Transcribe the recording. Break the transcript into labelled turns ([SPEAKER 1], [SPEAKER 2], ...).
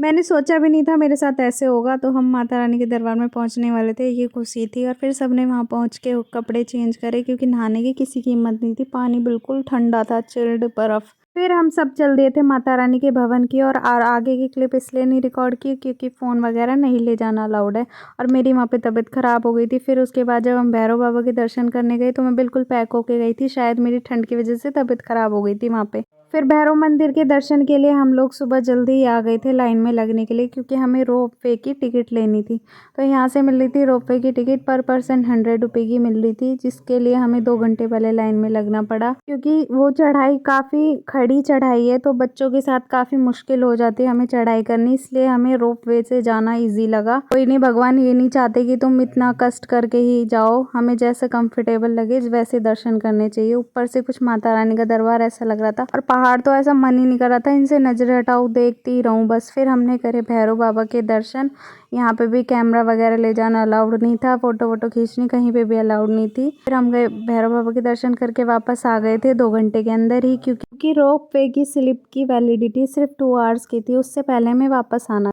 [SPEAKER 1] मैंने सोचा भी नहीं था मेरे साथ ऐसे होगा। तो हम माता रानी के दरबार में पहुंचने वाले थे, ये खुशी थी। और फिर सबने वहां पहुंच के कपड़े चेंज करे, क्योंकि नहाने की किसी की हिम्मत नहीं थी, पानी बिल्कुल ठंडा था, चिल्ड बर्फ। फिर हम सब चल दिए थे माता रानी के भवन की और आगे की क्लिप इसलिए नहीं रिकॉर्ड की क्योंकि फ़ोन वगैरह नहीं ले जाना अलाउड है। और मेरी वहाँ पे तबीयत ख़राब हो गई थी। फिर उसके बाद जब हम भैरव बाबा के दर्शन करने गए तो मैं बिल्कुल पैक होके गई थी, शायद मेरी ठंड की वजह से तबीयत ख़राब हो गई थी वहाँ पे। फिर भैरव मंदिर के दर्शन के लिए हम लोग सुबह जल्दी ही आ गए थे लाइन में लगने के लिए, क्योंकि हमें रोप वे की टिकट लेनी थी। तो यहाँ से मिल रही थी रोप वे की टिकट पर पर्सन 100 रुपये की मिल रही थी, जिसके लिए हमें 2 घंटे पहले लाइन में लगना पड़ा, क्योंकि वो चढ़ाई काफ़ी खड़ी चढ़ाई है तो बच्चों के साथ काफ़ी मुश्किल हो जाती है हमें चढ़ाई करनी, इसलिए हमें रोप वे से जाना ईजी लगा। कोई नहीं, भगवान ये नहीं चाहते कि तुम इतना कष्ट करके ही जाओ, हमें जैसे कंफर्टेबल लगे वैसे दर्शन करने चाहिए। ऊपर से कुछ माता रानी का दरबार ऐसा लग रहा था, और पहाड़ तो ऐसा मन ही नहीं कर रहा था इनसे नजर हटाओ देखती ही रहूं बस। फिर हमने करे भैरव बाबा के दर्शन। यहाँ पे भी कैमरा वगैरह ले जाना अलाउड नहीं था, फोटो वोटो खींचनी कहीं पे भी अलाउड नहीं थी। फिर हम गए भैरव बाबा के दर्शन करके वापस आ गए थे 2 घंटे के अंदर ही, क्योंकि रोप वे की स्लिप की वैलिडिटी सिर्फ 2 आवर्स की थी, उससे पहले हमें वापस आना